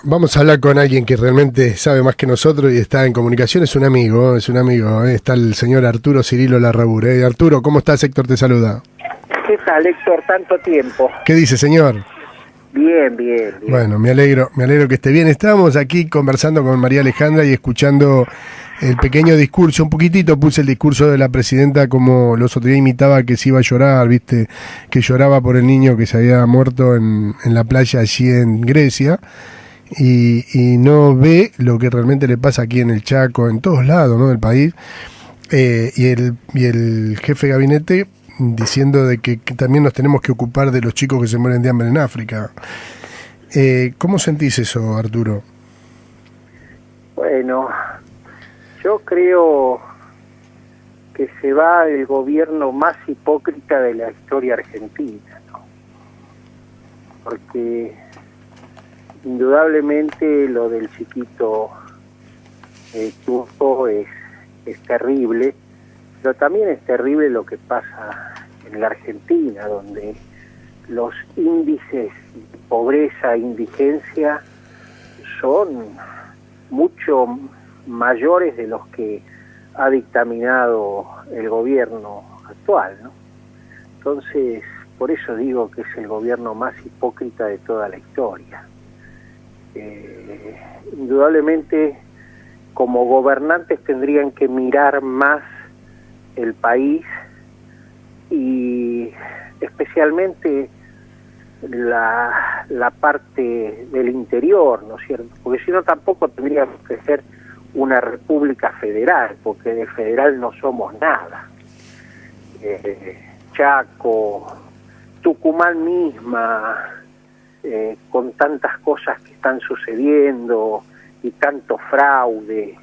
Vamos a hablar con alguien que realmente sabe más que nosotros y está en comunicación. Es un amigo, Está el señor Arturo Cirilo Larrabure. Arturo, ¿cómo estás? Héctor te saluda. ¿Qué tal, Héctor? Tanto tiempo. ¿Qué dice, señor? Bien, bien, bien. Bueno, me alegro que esté bien. Estábamos aquí conversando con María Alejandra y escuchando el pequeño discurso. Un poquitito puse el discurso de la presidenta, como los otros días imitaba que se iba a llorar, ¿viste? Que lloraba por el niño que se había muerto en la playa allí en Grecia. Y no ve lo que realmente le pasa aquí en el Chaco, en todos lados, ¿no?, del país. Y el jefe de gabinete diciendo de que también nos tenemos que ocupar de los chicos que se mueren de hambre en África. ¿Cómo sentís eso, Arturo? Bueno, yo creo que se va el gobierno más hipócrita de la historia argentina, ¿no? Porque indudablemente lo del chiquito turco es terrible, pero también es terrible lo que pasa en la Argentina, donde los índices de pobreza e indigencia son mucho mayores de los que ha dictaminado el gobierno actual, ¿no? Entonces, por eso digo que es el gobierno más hipócrita de toda la historia. Indudablemente, como gobernantes tendrían que mirar más el país y especialmente la parte del interior, ¿no es cierto? Porque si no tampoco tendríamos que ser una república federal, porque de federal no somos nada. Chaco, Tucumán misma, con tantas cosas que están sucediendo y tanto fraude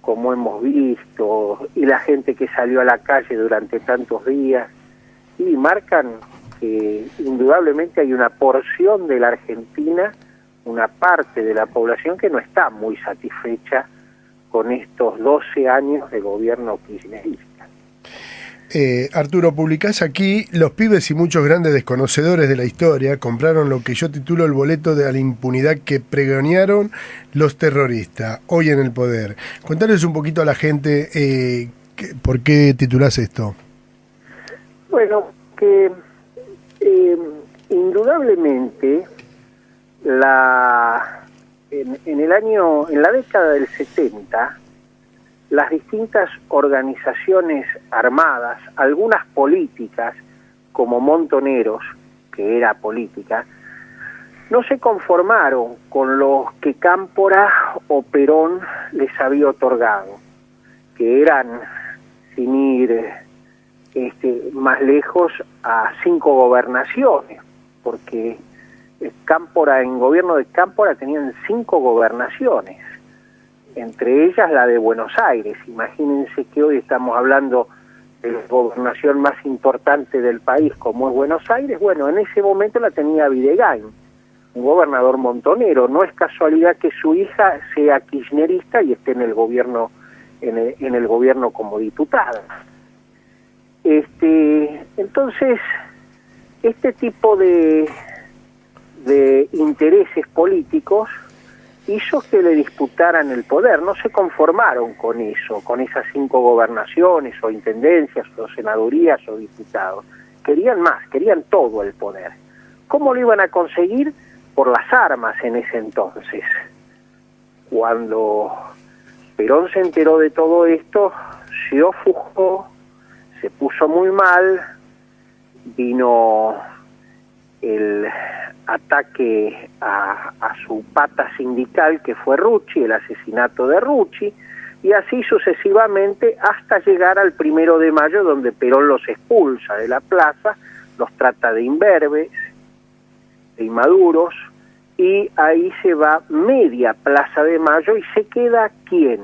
como hemos visto, y la gente que salió a la calle durante tantos días, y marcan que indudablemente hay una porción de la Argentina, una parte de la población que no está muy satisfecha con estos 12 años de gobierno kirchnerista. Arturo, publicás aquí: los pibes y muchos grandes desconocedores de la historia compraron lo que yo titulo el boleto de la impunidad que pregonearon los terroristas, hoy en el poder. Contales un poquito a la gente por qué titulás esto. Bueno, que indudablemente en la década del 70, las distintas organizaciones armadas, algunas políticas, como Montoneros, que era política, no se conformaron con lo que Cámpora o Perón les había otorgado, que eran, sin ir más lejos, a 5 gobernaciones, porque Cámpora, en gobierno de Cámpora tenían 5 gobernaciones, entre ellas la de Buenos Aires. Imagínense que hoy estamos hablando de la gobernación más importante del país, como es Buenos Aires. Bueno, en ese momento la tenía Videgain, un gobernador montonero. No es casualidad que su hija sea kirchnerista y esté en el gobierno, en el gobierno como diputada. Entonces, este tipo de intereses políticos hizo que le disputaran el poder. No se conformaron con eso, con esas 5 gobernaciones o intendencias o senadurías o diputados. Querían más, querían todo el poder. ¿Cómo lo iban a conseguir? Por las armas en ese entonces. Cuando Perón se enteró de todo esto, se ofuscó, se puso muy mal, vino el ataque a su pata sindical, que fue Rucci, el asesinato de Rucci, y así sucesivamente hasta llegar al 1 de mayo, donde Perón los expulsa de la plaza, los trata de imberbes, de inmaduros, y ahí se va media Plaza de Mayo y se queda ¿quién?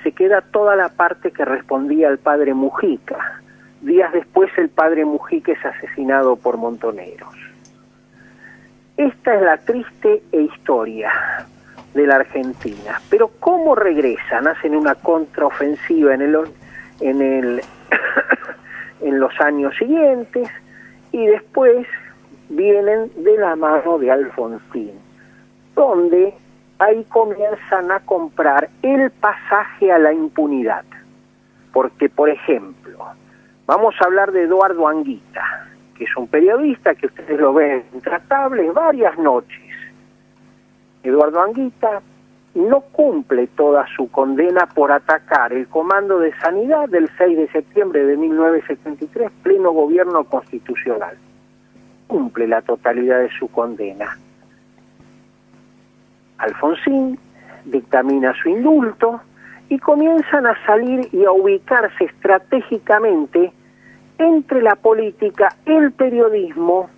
Se queda toda la parte que respondía al padre Mujica. Días después el padre Mujica es asesinado por Montoneros. Esta es la triste historia de la Argentina. Pero ¿cómo regresan? Hacen una contraofensiva en los años siguientes y después vienen de la mano de Alfonsín, donde donde ahí comienzan a comprar el pasaje a la impunidad. Porque, por ejemplo, vamos a hablar de Eduardo Anguita, que es un periodista que ustedes lo ven intratable varias noches. Eduardo Anguita no cumple toda su condena por atacar el Comando de Sanidad del 6 de septiembre de 1973, pleno gobierno constitucional. Cumple la totalidad de su condena. Alfonsín dictamina su indulto y comienzan a salir y a ubicarse estratégicamente entre la política, el periodismo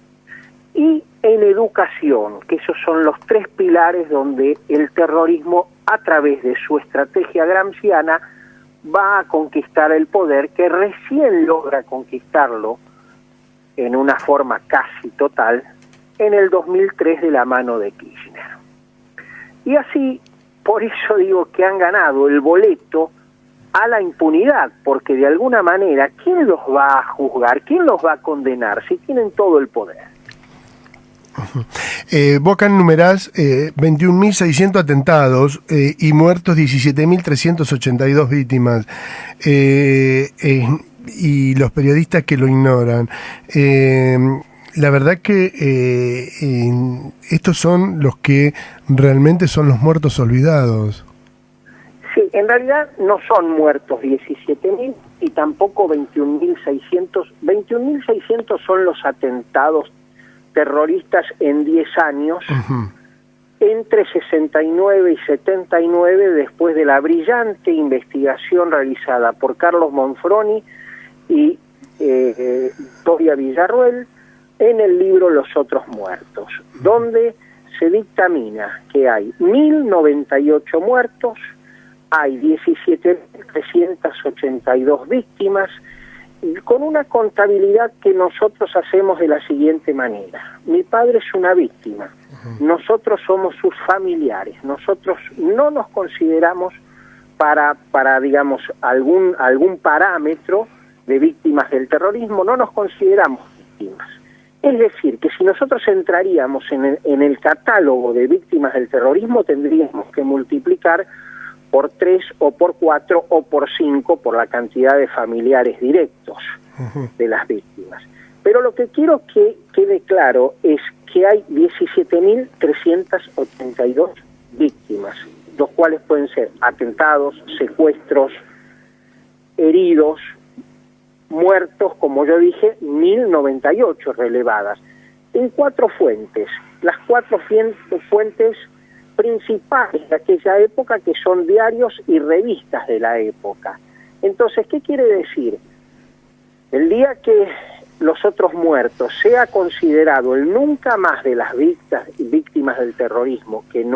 y en educación, que esos son los tres pilares donde el terrorismo, a través de su estrategia gramsciana, va a conquistar el poder, que recién logra conquistarlo en una forma casi total en el 2003 de la mano de Kirchner. Y así, por eso digo que han ganado el boleto a la impunidad, porque de alguna manera, ¿quién los va a juzgar? ¿Quién los va a condenar si tienen todo el poder? Vos acá numerás 21.600 atentados y muertos 17.382 víctimas, y los periodistas que lo ignoran. La verdad que estos son los que realmente son los muertos olvidados. Sí, en realidad no son muertos 17.000 y tampoco 21.600. 21.600 son los atentados terroristas en 10 años, entre 69 y 79, después de la brillante investigación realizada por Carlos Monfroni y Victoria Villarruel en el libro Los Otros Muertos, donde se dictamina que hay 1.098 muertos, hay 17.382 víctimas, con una contabilidad que nosotros hacemos de la siguiente manera. Mi padre es una víctima, nosotros somos sus familiares, nosotros no nos consideramos para digamos, algún parámetro de víctimas del terrorismo, no nos consideramos víctimas. Es decir, que si nosotros entraríamos en el catálogo de víctimas del terrorismo, tendríamos que multiplicar por 3 o por 4 o por 5 por la cantidad de familiares directos de las víctimas. Pero lo que quiero que quede claro es que hay 17.382 víctimas, los cuales pueden ser atentados, secuestros, heridos, muertos, como yo dije, 1.098 relevadas, en 4 fuentes. Las 4 fuentes principales de aquella época, que son diarios y revistas de la época. Entonces, ¿qué quiere decir? El día que Los Otros Muertos sea considerado el nunca más de las víctimas del terrorismo, que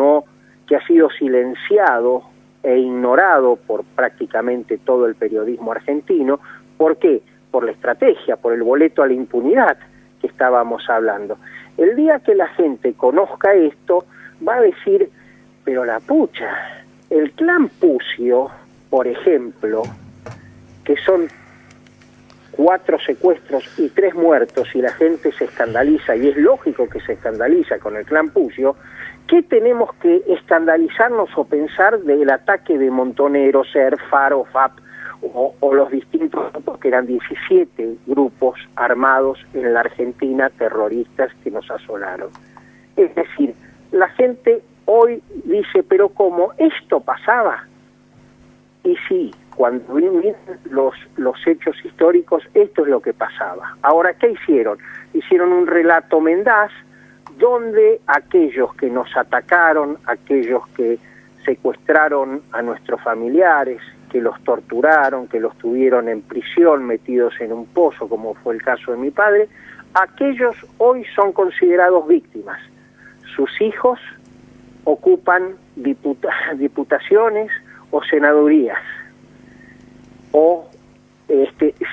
ha sido silenciado e ignorado por prácticamente todo el periodismo argentino. ¿Por qué? Por la estrategia, por el boleto a la impunidad que estábamos hablando. El día que la gente conozca esto, va a decir, pero la pucha, el clan Pucio, por ejemplo, que son 4 secuestros y 3 muertos, y la gente se escandaliza, y es lógico que se escandaliza con el clan Pucio, ¿qué tenemos que escandalizarnos o pensar del ataque de Montoneros, SER, FARO, FAP, o los distintos grupos, que eran 17 grupos armados en la Argentina, terroristas, que nos asolaron? Es decir, la gente hoy dice, pero ¿cómo esto pasaba? Y sí, cuando vienen los hechos históricos, esto es lo que pasaba. Ahora, ¿qué hicieron? Hicieron un relato mendaz, donde aquellos que nos atacaron, aquellos que secuestraron a nuestros familiares, que los torturaron, que los tuvieron en prisión, metidos en un pozo, como fue el caso de mi padre, aquellos hoy son considerados víctimas. Sus hijos ocupan diputaciones o senadurías o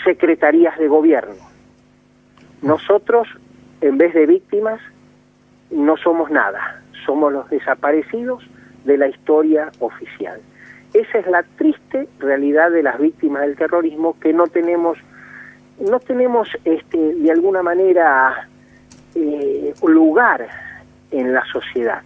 secretarías de gobierno. Nosotros, en vez de víctimas, no somos nada, somos los desaparecidos de la historia oficial. Esa es la triste realidad de las víctimas del terrorismo, que no tenemos de alguna manera lugar en la sociedad.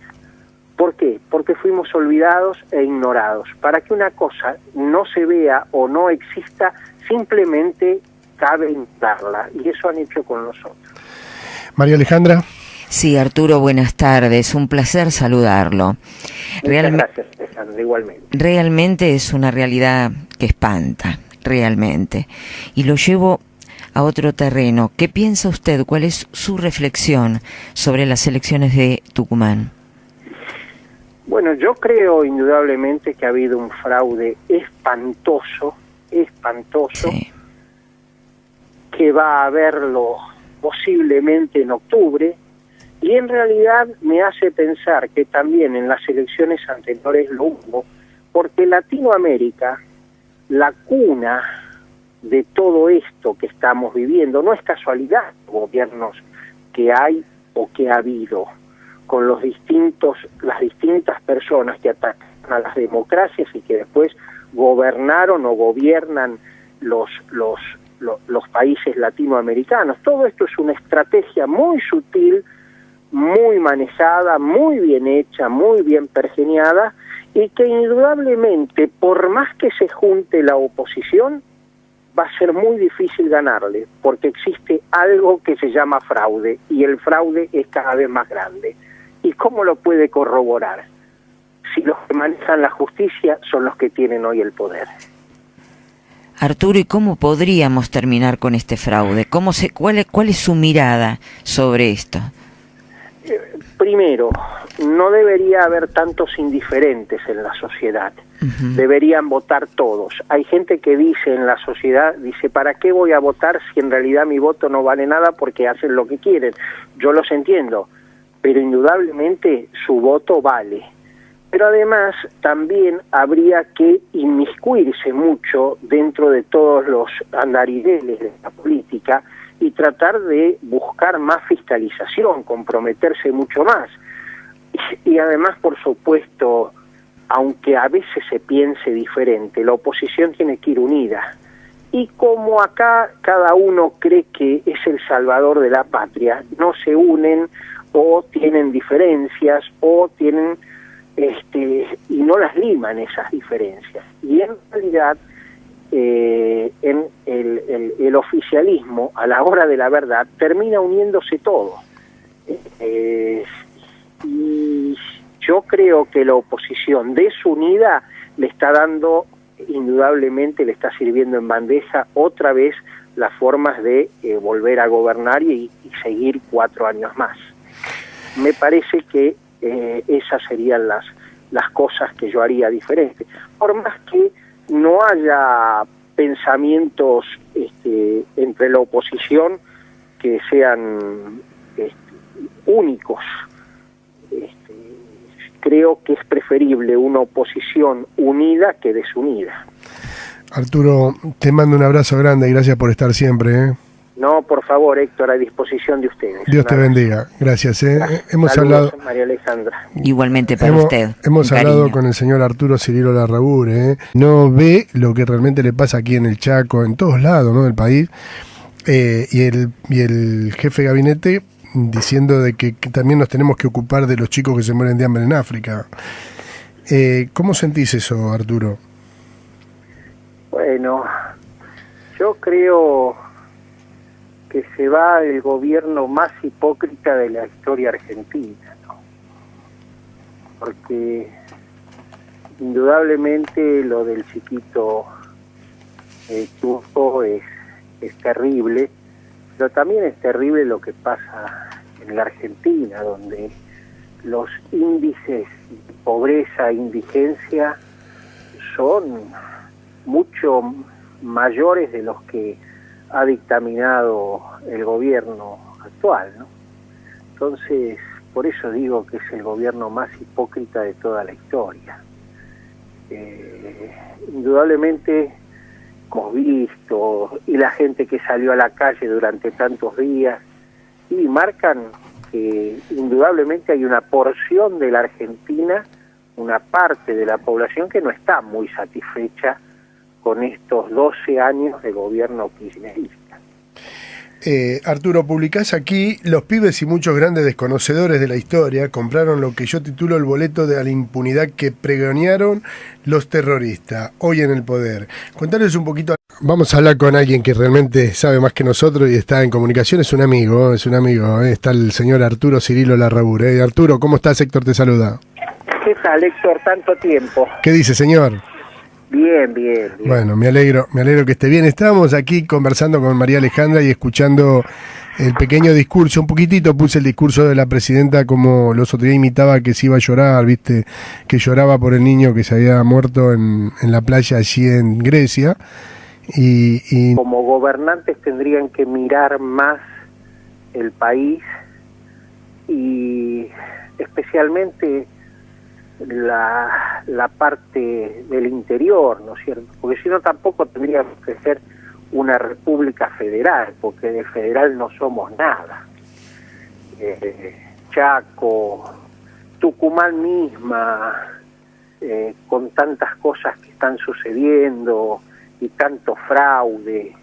¿Por qué? porque fuimos olvidados e ignorados. Para que una cosa no se vea o no exista, simplemente cabe ignorarla, y eso han hecho con nosotros. María Alejandra. Sí, Arturo, buenas tardes, un placer saludarlo. Muchas gracias, Alejandra, igualmente. Realmente es una realidad que espanta, realmente. Y lo llevo a otro terreno. ¿Qué piensa usted? ¿Cuál es su reflexión sobre las elecciones de Tucumán? Bueno, yo creo indudablemente que ha habido un fraude espantoso, Sí. que va a haberlo posiblemente en octubre, y en realidad me hace pensar que también en las elecciones anteriores lo hubo, porque Latinoamérica, la cuna de todo esto que estamos viviendo, no es casualidad los gobiernos que hay o que ha habido, con las distintas personas que atacan a las democracias y que después gobernaron o gobiernan los países latinoamericanos. Todo esto es una estrategia muy sutil, muy manejada, muy bien hecha, muy bien pergeñada, y que indudablemente, por más que se junte la oposición, va a ser muy difícil ganarle, porque existe algo que se llama fraude, y el fraude es cada vez más grande. ¿Y cómo lo puede corroborar? Si los que manejan la justicia son los que tienen hoy el poder. Arturo, ¿y cómo podríamos terminar con este fraude? ¿Cuál es su mirada sobre esto? Primero, no debería haber tantos indiferentes en la sociedad. Deberían votar todos. Hay gente que dice en la sociedad, dice, ¿para qué voy a votar si en realidad mi voto no vale nada porque hacen lo que quieren? Yo los entiendo, pero indudablemente su voto vale. Pero además también habría que inmiscuirse mucho dentro de todos los andariveles de la política y tratar de buscar más fiscalización, comprometerse mucho más. Y además, por supuesto, aunque a veces se piense diferente, la oposición tiene que ir unida. Y como acá cada uno cree que es el salvador de la patria, no se unen o tienen diferencias o tienen y no las liman esas diferencias. Y en realidad en el oficialismo, a la hora de la verdad, termina uniéndose todo. Y yo creo que la oposición desunida le está dando, indudablemente le está sirviendo en bandeja otra vez las formas de volver a gobernar y seguir 4 años más. Me parece que esas serían las cosas que yo haría diferente. Por más que no haya pensamientos entre la oposición que sean únicos, creo que es preferible una oposición unida que desunida. Arturo, te mando un abrazo grande y gracias por estar siempre, ¿eh? No, por favor, Héctor, a disposición de ustedes. Dios te bendiga. Gracias. Hemos Saludos, hablado. María Alejandra. Igualmente para usted. Hemos hablado cariño con el señor Arturo Cirilo Larrabure, ¿eh? No ve lo que realmente le pasa aquí en el Chaco, en todos lados, ¿no?, del país. Y el jefe de gabinete diciendo de que también nos tenemos que ocupar de los chicos que se mueren de hambre en África. ¿Cómo sentís eso, Arturo? Bueno, yo creo que se va el gobierno más hipócrita de la historia argentina, ¿no? Porque indudablemente lo del chiquito turco es terrible, pero también es terrible lo que pasa en la Argentina, donde los índices de pobreza e indigencia son mucho mayores de los que ha dictaminado el gobierno actual, ¿no? Entonces, por eso digo que es el gobierno más hipócrita de toda la historia. Indudablemente hemos visto, y la gente que salió a la calle durante tantos días, y marcan que indudablemente hay una porción de la Argentina, una parte de la población que no está muy satisfecha con estos 12 años de gobierno kirchnerista. Arturo, publicás aquí: los pibes y muchos grandes desconocedores de la historia compraron lo que yo titulo el boleto de la impunidad que pregonearon los terroristas, hoy en el poder. Contales un poquito. Vamos a hablar con alguien que realmente sabe más que nosotros y está en comunicación, es un amigo. Está el señor Arturo Cirilo Larrabure. Arturo, ¿cómo estás? Héctor te saluda. ¿Qué tal, Héctor? Tanto tiempo. ¿Qué dice, señor? Bien. Bueno, me alegro que esté bien. Estábamos aquí conversando con María Alejandra y escuchando el pequeño discurso. Un poquitito puse el discurso de la presidenta, como los otros días imitaba que se iba a llorar, viste, que lloraba por el niño que se había muerto en la playa allí en Grecia. Y como gobernantes tendrían que mirar más el país y especialmente la parte del interior, ¿no es cierto? Porque si no tampoco tendríamos que ser una república federal, porque de federal no somos nada. Chaco, Tucumán misma, con tantas cosas que están sucediendo y tanto fraude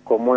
como hemos